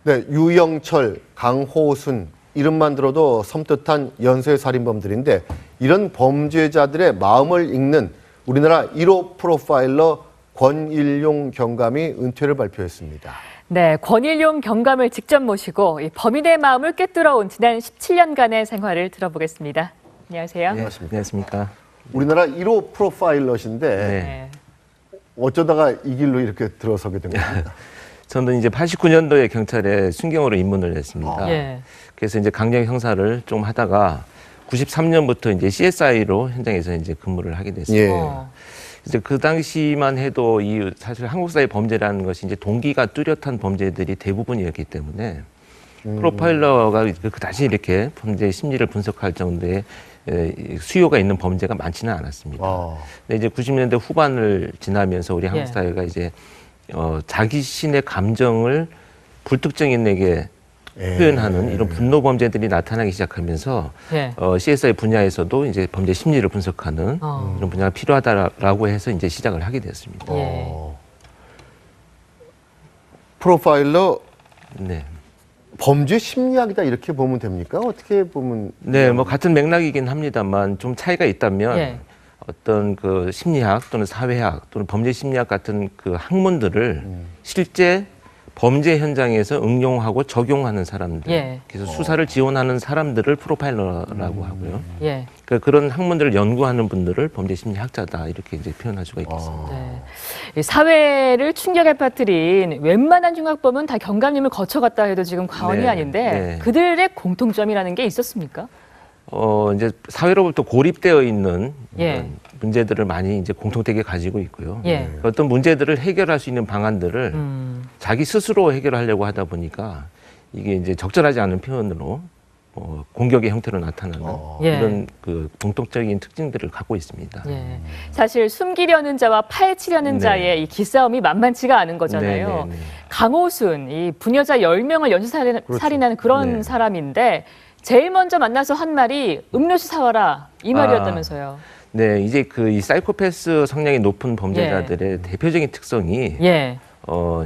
네, 유영철, 강호순 이름만 들어도 섬뜩한 연쇄살인범들인데 이런 범죄자들의 마음을 읽는 우리나라 1호 프로파일러 권일용 경감이 은퇴를 발표했습니다. 네, 권일용 경감을 직접 모시고 이 범인의 마음을 꿰뚫어온 지난 17년간의 생활을 들어보겠습니다. 안녕하세요. 네, 안녕하십니까. 우리나라 1호 프로파일러신데 네. 어쩌다가 이 길로 이렇게 들어서게 된 겁니까? 저는 이제 89년도에 경찰에 순경으로 입문을 했습니다. 예. 그래서 이제 강력 형사를 좀 하다가 93년부터 이제 CSI로 현장에서 이제 근무를 하게 됐습니다. 예. 이제 그 당시만 해도 이 사실 한국 사회 범죄라는 것이 이제 동기가 뚜렷한 범죄들이 대부분이었기 때문에 프로파일러가 다시 이렇게 범죄 심리를 분석할 정도의 수요가 있는 범죄가 많지는 않았습니다. 근데 이제 90년대 후반을 지나면서 우리 한국 사회가 이제 자기 신의 감정을 불특정인에게 표현하는 이런 분노 범죄들이 나타나기 시작하면서 CSI 분야에서도 이제 범죄 심리를 분석하는 이런 분야가 필요하다라고 해서 이제 시작을 하게 됐습니다. 프로파일러 네. 범죄 심리학이다 이렇게 보면 됩니까? 어떻게 보면? 네, 뭐 같은 맥락이긴 합니다만 좀 차이가 있다면 어떤 그 심리학 또는 사회학 또는 범죄 심리학 같은 그 학문들을 실제 범죄 현장에서 응용하고 적용하는 사람들, 그래서 수사를 지원하는 사람들을 프로파일러라고 하고요. 그런 학문들을 연구하는 분들을 범죄 심리학자다 이렇게 이제 표현할 수가 있겠습니다. 네. 사회를 충격에 빠뜨린 웬만한 흉악범은 다 경감님을 거쳐갔다 해도 지금 과언이 아닌데 그들의 공통점이라는 게 있었습니까? 이제 사회로부터 고립되어 있는 문제들을 많이 이제 공통되게 가지고 있고요. 어떤 문제들을 해결할 수 있는 방안들을 자기 스스로 해결하려고 하다 보니까 이게 이제 적절하지 않은 표현으로 공격의 형태로 나타나는 이런 그 공통적인 특징들을 갖고 있습니다. 사실 숨기려는 자와 파헤치려는 자의 이 기싸움이 만만치가 않은 거잖아요. 강호순, 이 부녀자 10명을 연쇄살인하는 그런 사람인데 제일 먼저 만나서 한 말이 음료수 사와라 이 말이었다면서요. 네, 이제 그 이 사이코패스 성향이 높은 범죄자들의 대표적인 특성이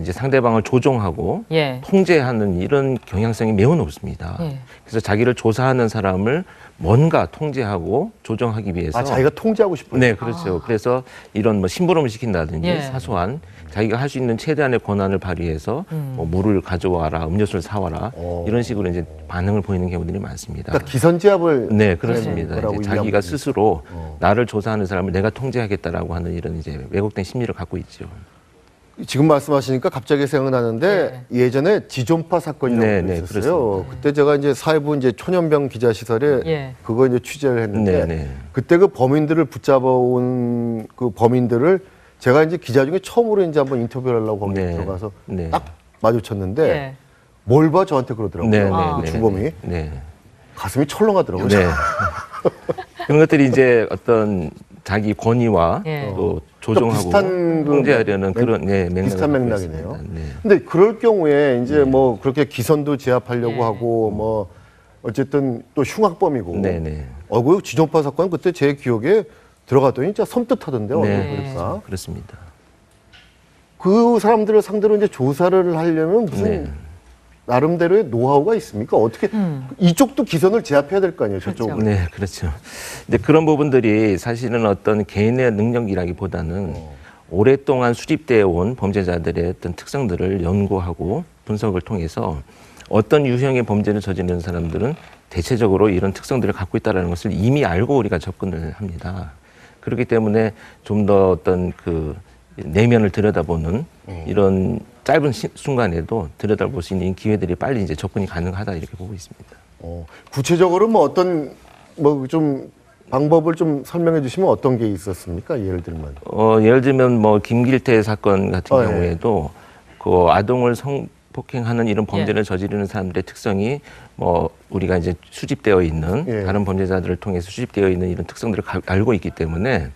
이제 상대방을 조종하고 통제하는 이런 경향성이 매우 높습니다. 그래서 자기를 조사하는 사람을 뭔가 통제하고 조정하기 위해서 자기가 통제하고 싶어요. 네, 그렇죠. 그래서 이런 뭐 심부름을 시킨다든지 사소한 자기가 할 수 있는 최대한의 권한을 발휘해서 뭐 물을 가져와라, 음료수를 사와라 이런 식으로 이제 반응을 보이는 경우들이 많습니다. 그러니까 기선제압을 네, 그렇습니다. 이제 자기가 스스로 나를 조사하는 사람을 내가 통제하겠다라고 하는 이런 이제 왜곡된 심리를 갖고 있죠. 지금 말씀하시니까 갑자기 생각나는데 예전에 지존파 사건이라고 있었어요. 그때 제가 이제 사회부 이제 초년병 기자시설에 그거 이제 취재를 했는데 그때 그 범인들을 붙잡아온 그 범인들을 제가 이제 기자 중에 처음으로 이제 한번 인터뷰를 하려고 거기 들어가서 딱 마주쳤는데 뭘 봐 저한테 그러더라고요. 그 주범이 가슴이 철렁하더라고요. 그런 것들이 이제 어떤 자기 권위와 또 조종하고 통제하려는 그런 비슷한 맥락이네요. 근데 그럴 경우에 이제 뭐 그렇게 기선도 제압하려고 하고 뭐 어쨌든 또 흉악범이고 그 지존파 사건 그때 제 기억에 들어갔더니 진짜 섬뜩하던데요. 그러니까. 그렇습니다. 그 사람들을 상대로 이제 조사를 하려면 무슨 나름대로의 노하우가 있습니까? 어떻게 이쪽도 기선을 제압해야 될 거 아니에요, 저쪽은. 네, 그렇죠. 근데 그런 부분들이 사실은 어떤 개인의 능력이라기보다는 오랫동안 수집되어 온 범죄자들의 어떤 특성들을 연구하고 분석을 통해서 어떤 유형의 범죄를 저지르는 사람들은 대체적으로 이런 특성들을 갖고 있다는 것을 이미 알고 우리가 접근을 합니다. 그렇기 때문에 좀 더 어떤 그 내면을 들여다보는 이런 짧은 순간에도 들여다볼 수 있는 기회들이 빨리 이제 접근이 가능하다 이렇게 보고 있습니다. 구체적으로 뭐 어떤 뭐 좀 방법을 좀 설명해 주시면 어떤 게 있었습니까? 예를 들면. 예를 들면 뭐 김길태 사건 같은 경우에도 그 아동을 성폭행하는 이런 범죄를 저지르는 사람들의 특성이 뭐 우리가 이제 수집되어 있는 다른 범죄자들을 통해서 수집되어 있는 이런 특성들을 알고 있기 때문에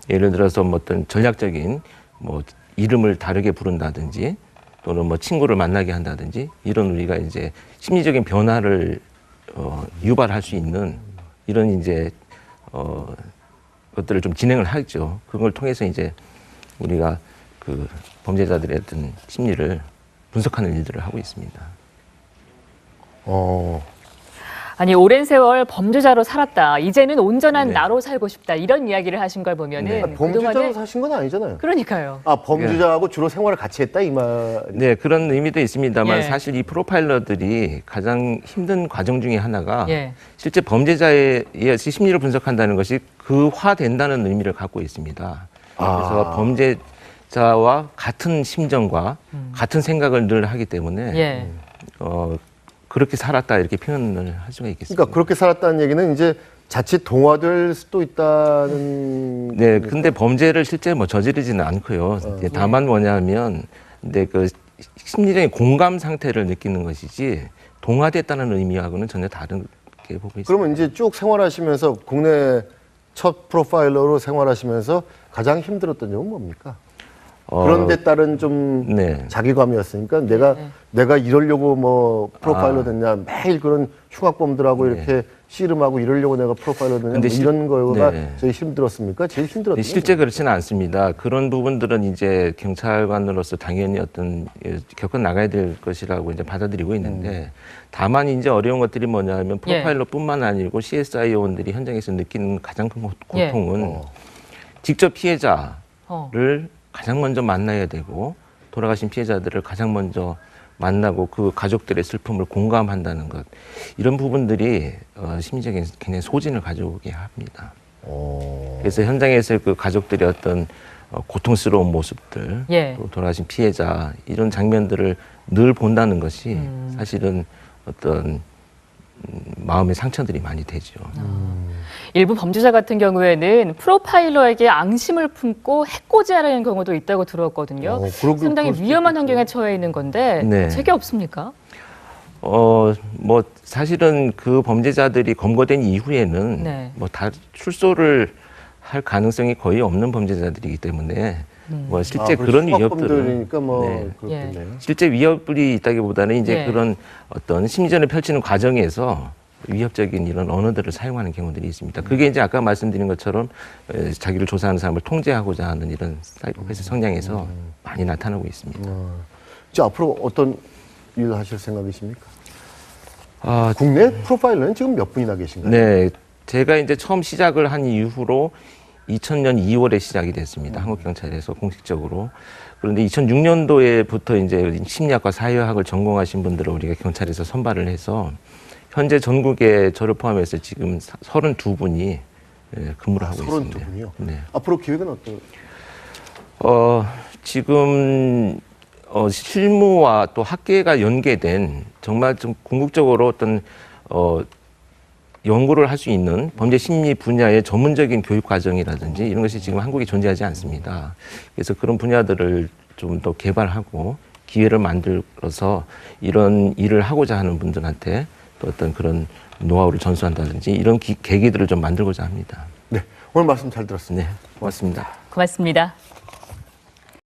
예를 들어서 뭐 어떤 전략적인 뭐 이름을 다르게 부른다든지 또는 뭐 친구를 만나게 한다든지 이런 우리가 이제 심리적인 변화를 유발할 수 있는 이런 이제 것들을 좀 진행을 하죠. 그걸 통해서 이제 우리가 그 범죄자들의 어떤 심리를 분석하는 일들을 하고 있습니다. 아니 오랜 세월 범죄자로 살았다. 이제는 온전한 네. 나로 살고 싶다. 이런 이야기를 하신 걸 보면은 범죄자로 사신 건 아니잖아요. 그러니까요. 범죄자하고 주로 생활을 같이 했다 이 말. 네, 그런 의미도 있습니다만 예. 사실 이 프로파일러들이 가장 힘든 과정 중에 하나가 실제 범죄자의 심리를 분석한다는 것이 그화된다는 의미를 갖고 있습니다. 그래서 범죄자와 같은 심정과 같은 생각을 늘 하기 때문에 그렇게 살았다 이렇게 표현을 할 수가 있겠습니다. 그러니까 그렇게 살았다는 얘기는 이제 자칫 동화될 수도 있다는. 네, 근데 범죄를 실제 뭐 저지르지는 않고요. 다만 뭐냐면, 근데 그 심리적인 공감 상태를 느끼는 것이지 동화됐다는 의미하고는 전혀 다르게 보고 있습니다. 그러면 이제 쭉 생활하시면서 국내 첫 프로파일러로 생활하시면서 가장 힘들었던 점은 뭡니까? 그런 데 따른 좀 자기감이었으니까 내가 이러려고 뭐 프로파일러 됐냐, 매일 그런 흉악범들하고 이렇게 씨름하고 이러려고 내가 프로파일러 됐냐, 뭐 이런 거가 제일 힘들었습니까? 제일 힘들었던 실제 그렇지는 않습니다. 그런 부분들은 이제 경찰관으로서 당연히 어떤 겪어 나가야 될 것이라고 이제 받아들이고 있는데 다만 이제 어려운 것들이 뭐냐면 프로파일러뿐만 아니고 CSI 요원들이 현장에서 느끼는 가장 큰 고통은 직접 피해자를 가장 먼저 만나야 되고 돌아가신 피해자들을 가장 먼저 만나고 그 가족들의 슬픔을 공감한다는 것, 이런 부분들이 심리적인 굉장히 소진을 가져오게 합니다. 그래서 현장에서 그 가족들의 어떤 고통스러운 모습들, 또 돌아가신 피해자 이런 장면들을 늘 본다는 것이 사실은 어떤 마음의 상처들이 많이 되죠. 일부 범죄자 같은 경우에는 프로파일러에게 앙심을 품고 해코지하려는 경우도 있다고 들었거든요. 상당히 위험한 환경에 처해 있는 건데 책이 없습니까? 뭐 사실은 그 범죄자들이 검거된 이후에는 뭐 다 출소를 할 가능성이 거의 없는 범죄자들이기 때문에 뭐 실제 그런 위협들은 실제 위협이 있다기보다는 이제 그런 어떤 심리전을 펼치는 과정에서 위협적인 이런 언어들을 사용하는 경우들이 있습니다. 그게 이제 아까 말씀드린 것처럼 자기를 조사하는 사람을 통제하고자 하는 이런 사이코패스 성향에서 많이 나타나고 있습니다. 이제 앞으로 어떤 일을 하실 생각이십니까? 국내 프로파일러는 지금 몇 분이나 계신가요? 네, 제가 이제 처음 시작을 한 이후로 2000년 2월에 시작이 됐습니다. 한국경찰에서 공식적으로. 그런데 2006년도에부터 이제 심리학과 사회학을 전공하신 분들을 우리가 경찰에서 선발을 해서 현재 전국에 저를 포함해서 지금 32분이 근무를 하고 있습니다. 32분이요? 네. 앞으로 계획은 어떤? 지금 실무와 또 학계가 연계된 정말 좀 궁극적으로 어떤 연구를 할 수 있는 범죄 심리 분야의 전문적인 교육 과정이라든지 이런 것이 지금 한국에 존재하지 않습니다. 그래서 그런 분야들을 좀 더 개발하고 기회를 만들어서 이런 일을 하고자 하는 분들한테 또 어떤 그런 노하우를 전수한다든지 이런 계기들을 좀 만들고자 합니다. 네, 오늘 말씀 잘 들었습니다. 네, 고맙습니다. 고맙습니다.